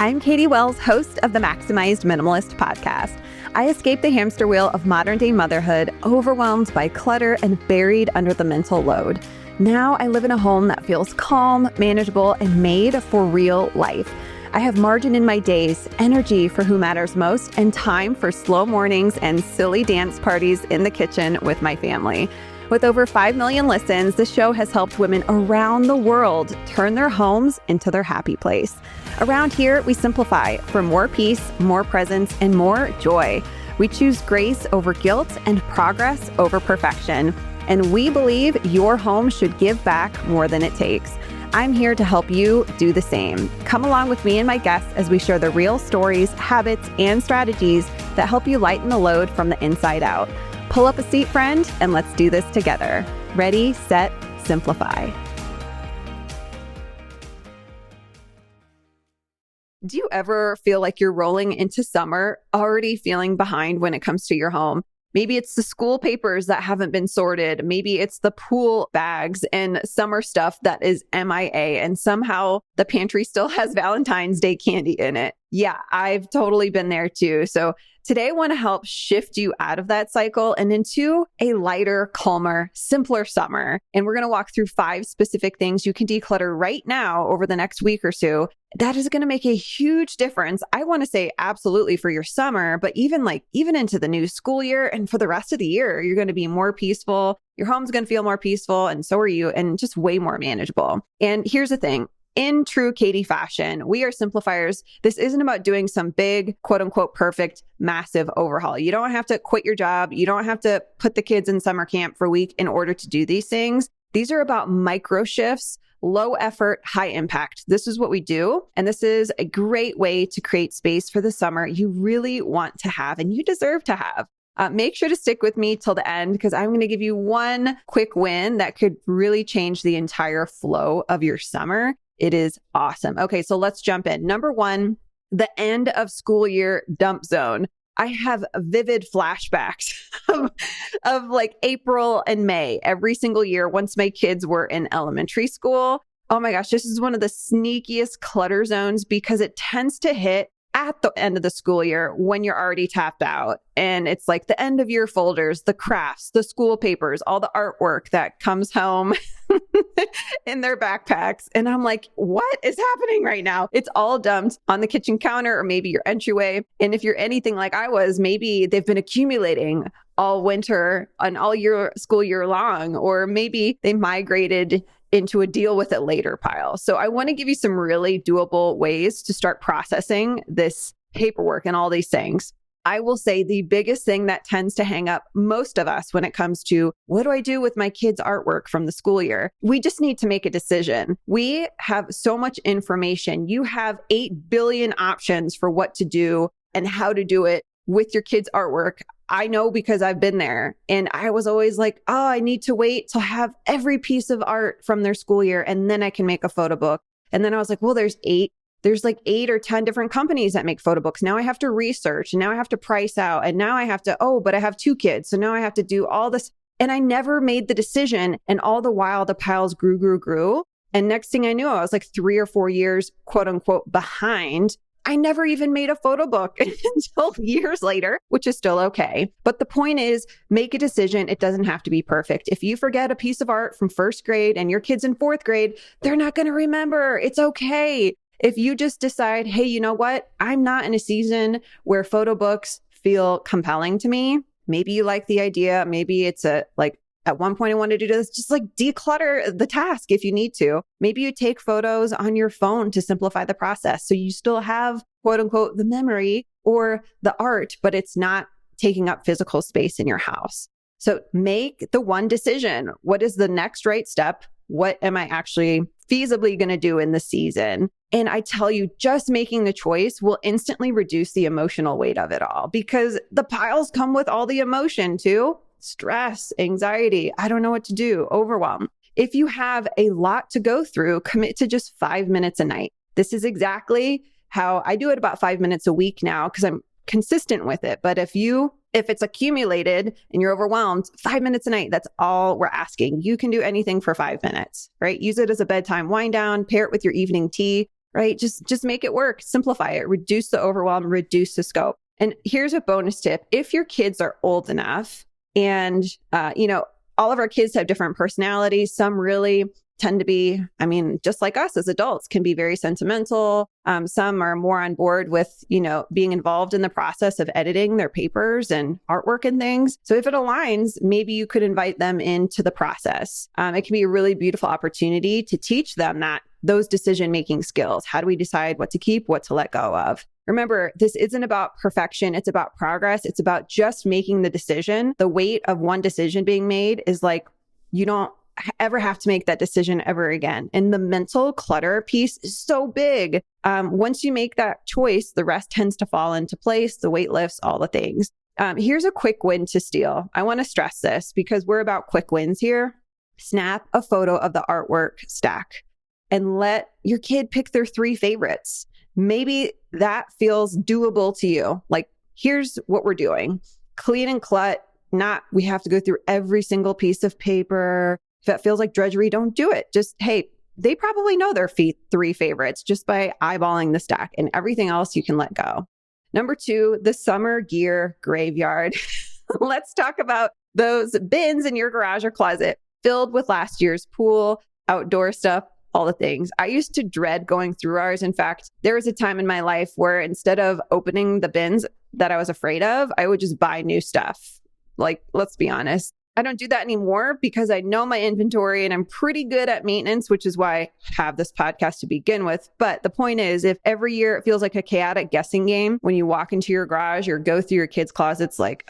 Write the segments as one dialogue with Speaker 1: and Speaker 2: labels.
Speaker 1: I'm Katie Wells, host of the Maximized Minimalist podcast. I escaped the hamster wheel of modern-day motherhood, overwhelmed by clutter and buried under the mental load. Now I live in a home that feels calm, manageable, and made for real life. I have margin in my days, energy for who matters most, and time for slow mornings and silly dance parties in the kitchen with my family. With over 5 million listens, the show has helped women around the world turn their homes into their happy place. Around here, we simplify for more peace, more presence, and more joy. We choose grace over guilt and progress over perfection. And we believe your home should give back more than it takes. I'm here to help you do the same. Come along with me and my guests as we share the real stories, habits, and strategies that help you lighten the load from the inside out. Pull up a seat, friend, and let's do this together. Ready, set, simplify. Do you ever feel like you're rolling into summer already feeling behind when it comes to your home? Maybe it's the school papers that haven't been sorted. Maybe it's the pool bags and summer stuff that is MIA, and somehow the pantry still has Valentine's Day candy in it. Yeah, I've totally been there too. So today I want to help shift you out of that cycle and into a lighter, calmer, simpler summer. And we're going to walk through 5 specific things you can declutter right now over the next week or so. That is going to make a huge difference. I want to say absolutely for your summer, but even into the new school year and for the rest of the year, you're going to be more peaceful. Your home's going to feel more peaceful, and so are you, and just way more manageable. And here's the thing. In true Katie fashion, we are simplifiers. This isn't about doing some big, quote unquote, perfect, massive overhaul. You don't have to quit your job. You don't have to put the kids in summer camp for a week in order to do these things. These are about micro shifts, low effort, high impact. This is what we do. And this is a great way to create space for the summer you really want to have and you deserve to have. Make sure to stick with me till the end because I'm going to give you one quick win that could really change the entire flow of your summer. It is awesome. Okay, so let's jump in. Number 1, the end of school year dump zone. I have vivid flashbacks of like April and May every single year once my kids were in elementary school. Oh my gosh, this is one of the sneakiest clutter zones because it tends to hit at the end of the school year when you're already tapped out. And it's like the end of year folders, the crafts, the school papers, all the artwork that comes home in their backpacks. And I'm like, what is happening right now? It's all dumped on the kitchen counter or maybe your entryway. And if you're anything like I was, maybe they've been accumulating all winter and all year, school year long, or maybe they migrated into a deal with it later pile. So I want to give you some really doable ways to start processing this paperwork and all these things. I will say the biggest thing that tends to hang up most of us when it comes to what do I do with my kids' artwork from the school year? We just need to make a decision. We have so much information. You have 8 billion options for what to do and how to do it with your kids' artwork. I know because I've been there and I was always like, oh, I need to wait to have every piece of art from their school year and then I can make a photo book. And then I was like, well, there's like 8 or 10 different companies that make photo books. Now I have to research and now I have to price out and now I have to, but I have 2 kids. So now I have to do all this. And I never made the decision. And all the while the piles grew. And next thing I knew, I was like 3 or 4 years, quote unquote, behind. I never even made a photo book until years later, which is still okay. But the point is, make a decision. It doesn't have to be perfect. If you forget a piece of art from 1st grade and your kid's in 4th grade, they're not going to remember. It's okay. If you just decide, hey, you know what? I'm not in a season where photo books feel compelling to me. Maybe you like the idea. Maybe it's at one point I wanted to do this, just like declutter the task if you need to. Maybe you take photos on your phone to simplify the process. So you still have, quote unquote, the memory or the art, but it's not taking up physical space in your house. So make the one decision. What is the next right step? What am I actually feasibly going to do in the season? And I tell you, just making the choice will instantly reduce the emotional weight of it all because the piles come with all the emotion too. Stress, anxiety, I don't know what to do, overwhelm. If you have a lot to go through, commit to just 5 minutes a night. This is exactly how I do it, about 5 minutes a week now because I'm consistent with it. But if it's accumulated and you're overwhelmed, 5 minutes a night, that's all we're asking. You can do anything for 5 minutes, right? Use it as a bedtime wind down, pair it with your evening tea. right? Just make it work, simplify it, reduce the overwhelm, reduce the scope. And here's a bonus tip. If your kids are old enough and, all of our kids have different personalities, some really tend to be, just like us as adults, can be very sentimental. Some are more on board with, being involved in the process of editing their papers and artwork and things. So if it aligns, maybe you could invite them into the process. It can be a really beautiful opportunity to teach them those decision-making skills. How do we decide what to keep, what to let go of? Remember, this isn't about perfection. It's about progress. It's about just making the decision. The weight of one decision being made is like, you don't ever have to make that decision ever again. And the mental clutter piece is so big. Once you make that choice, the rest tends to fall into place, the weight lifts, all the things. Here's a quick win to steal. I want to stress this because we're about quick wins here. Snap a photo of the artwork stack and let your kid pick their 3 favorites. Maybe that feels doable to you. Like, here's what we're doing. Clean and clut, not we have to go through every single piece of paper. If that feels like drudgery, don't do it. Just, hey, they probably know their 3 favorites just by eyeballing the stack, and everything else you can let go. Number 2, the summer gear graveyard. Let's talk about those bins in your garage or closet filled with last year's pool, outdoor stuff, all the things. I used to dread going through ours. In fact, there was a time in my life where instead of opening the bins that I was afraid of, I would just buy new stuff. Like, let's be honest. I don't do that anymore because I know my inventory and I'm pretty good at maintenance, which is why I have this podcast to begin with. But the point is, if every year it feels like a chaotic guessing game when you walk into your garage or go through your kids' closets, like,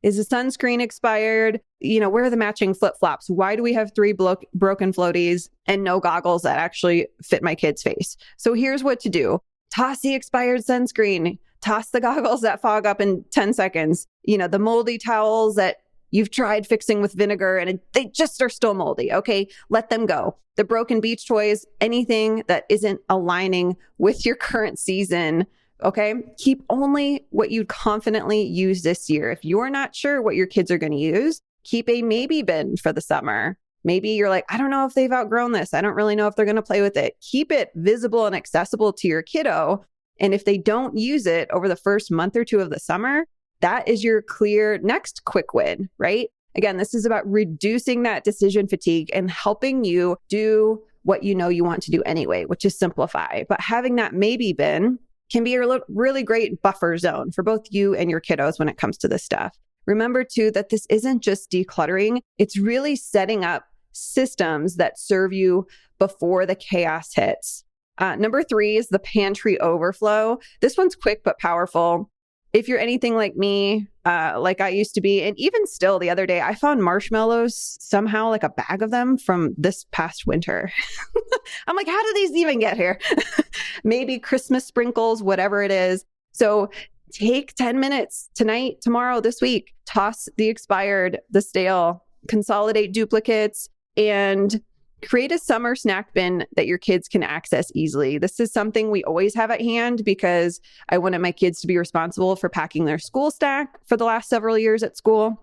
Speaker 1: is the sunscreen expired? Where are the matching flip-flops? Why do we have 3 broken floaties and no goggles that actually fit my kid's face? So here's what to do. Toss the expired sunscreen. Toss the goggles that fog up in 10 seconds. The moldy towels that you've tried fixing with vinegar and they just are still moldy. Okay, let them go. The broken beach toys, anything that isn't aligning with your current season. Okay, keep only what you'd confidently use this year. If you're not sure what your kids are going to use, keep a maybe bin for the summer. Maybe you're like, I don't know if they've outgrown this. I don't really know if they're going to play with it. Keep it visible and accessible to your kiddo. And if they don't use it over the first month or 2 of the summer, that is your clear next quick win, right? Again, this is about reducing that decision fatigue and helping you do what you know you want to do anyway, which is simplify. But having that maybe bin can be a really great buffer zone for both you and your kiddos when it comes to this stuff. Remember too, that this isn't just decluttering. It's really setting up systems that serve you before the chaos hits. Number 3 is the pantry overflow. This one's quick but powerful. If you're anything like me, like I used to be, and even still the other day, I found marshmallows, somehow like a bag of them from this past winter. I'm like, how did these even get here? Maybe Christmas sprinkles, whatever it is. So take 10 minutes tonight, tomorrow, this week, toss the expired, the stale, consolidate duplicates, and create a summer snack bin that your kids can access easily. This is something we always have at hand because I wanted my kids to be responsible for packing their school stack for the last several years at school.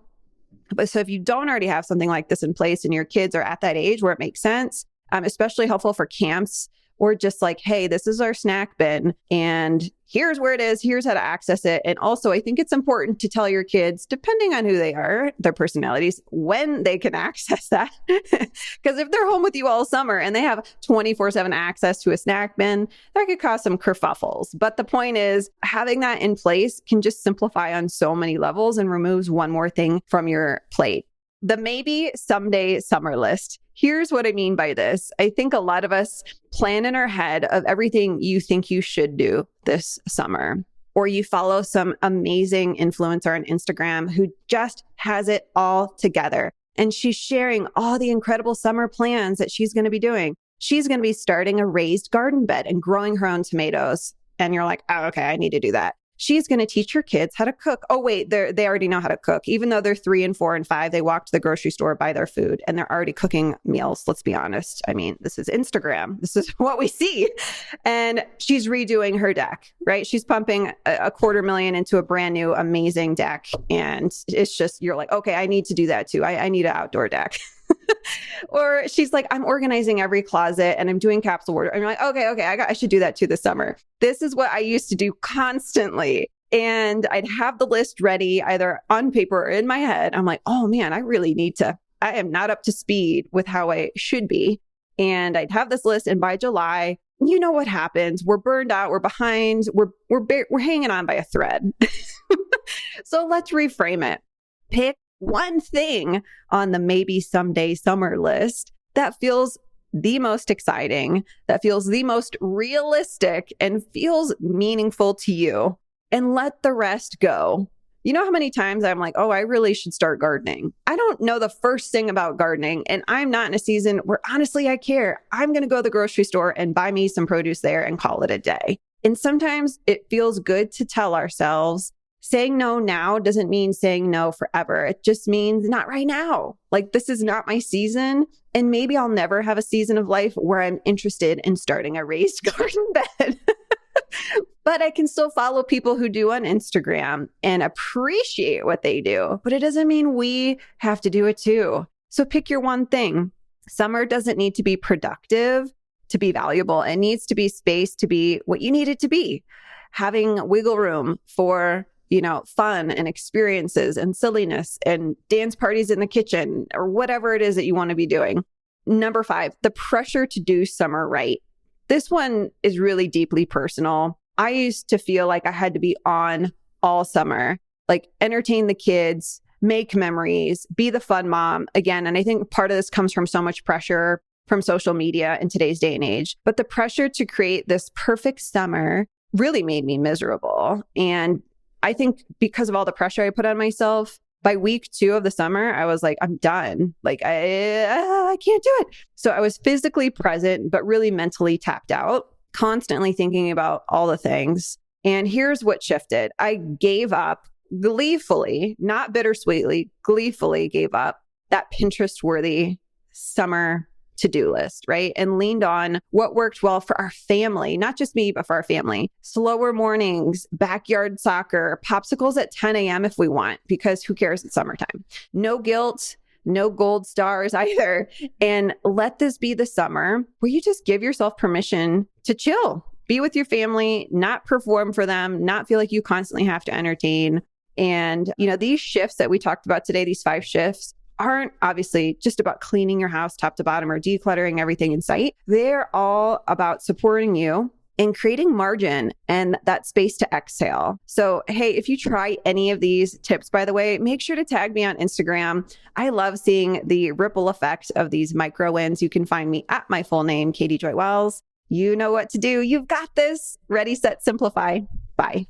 Speaker 1: But so if you don't already have something like this in place and your kids are at that age where it makes sense, especially helpful for camps or just like, hey, this is our snack bin and here's where it is, here's how to access it. And also, I think it's important to tell your kids, depending on who they are, their personalities, when they can access that. Because if they're home with you all summer and they have 24/7 access to a snack bin, that could cause some kerfuffles. But the point is, having that in place can just simplify on so many levels and removes one more thing from your plate. The maybe someday summer list. Here's what I mean by this. I think a lot of us plan in our head of everything you think you should do this summer, or you follow some amazing influencer on Instagram who just has it all together. And she's sharing all the incredible summer plans that she's going to be doing. She's going to be starting a raised garden bed and growing her own tomatoes. And you're like, oh, okay, I need to do that. She's going to teach her kids how to cook. Oh, wait, they already know how to cook. Even though they're 3 and 4 and 5, they walk to the grocery store, buy their food, and they're already cooking meals. Let's be honest. I mean, this is Instagram. This is what we see. And she's redoing her deck, right? She's pumping $250,000 into a brand new, amazing deck. And it's just, you're like, okay, I need to do that too. I need an outdoor deck. Or she's like, I'm organizing every closet and I'm doing capsule wardrobe. And I'm like, okay, I should do that too this summer. This is what I used to do constantly. And I'd have the list ready either on paper or in my head. I'm like, oh man, I am not up to speed with how I should be. And I'd have this list. And by July, you know what happens? We're burned out. We're behind. We're hanging on by a thread. So let's reframe it. Pick one thing on the maybe someday summer list that feels the most exciting, that feels the most realistic and feels meaningful to you, and let the rest go. You know how many times I'm like, oh, I really should start gardening. I don't know the first thing about gardening, and I'm not in a season where honestly I care. I'm going to go to the grocery store and buy me some produce there and call it a day. And sometimes it feels good to tell ourselves, saying no now doesn't mean saying no forever. It just means not right now. Like, this is not my season. And maybe I'll never have a season of life where I'm interested in starting a raised garden bed. But I can still follow people who do on Instagram and appreciate what they do. But it doesn't mean we have to do it too. So pick your one thing. Summer doesn't need to be productive to be valuable. It needs to be space to be what you need it to be. Having wiggle room for fun and experiences and silliness and dance parties in the kitchen or whatever it is that you want to be doing. Number 5, the pressure to do summer right. This one is really deeply personal. I used to feel like I had to be on all summer, like entertain the kids, make memories, be the fun mom again. And I think part of this comes from so much pressure from social media in today's day and age. But the pressure to create this perfect summer really made me miserable. And I think because of all the pressure I put on myself, by week 2 of the summer, I was like, I'm done. Like, I can't do it. So I was physically present, but really mentally tapped out, constantly thinking about all the things. And here's what shifted. I gave up gleefully, not bittersweetly, gleefully gave up that Pinterest-worthy summer to-do list, right? And leaned on what worked well for our family, not just me, but for our family. Slower mornings, backyard soccer, popsicles at 10 a.m. if we want, because who cares? It's summertime. No guilt, no gold stars either. And let this be the summer where you just give yourself permission to chill, be with your family, not perform for them, not feel like you constantly have to entertain. And, these shifts that we talked about today, these 5 shifts, aren't obviously just about cleaning your house top to bottom or decluttering everything in sight. They're all about supporting you and creating margin and that space to exhale. So, hey, if you try any of these tips, by the way, make sure to tag me on Instagram. I love seeing the ripple effect of these micro wins. You can find me at my full name, Katie Joy Wells. You know what to do. You've got this. Ready, set, simplify. Bye.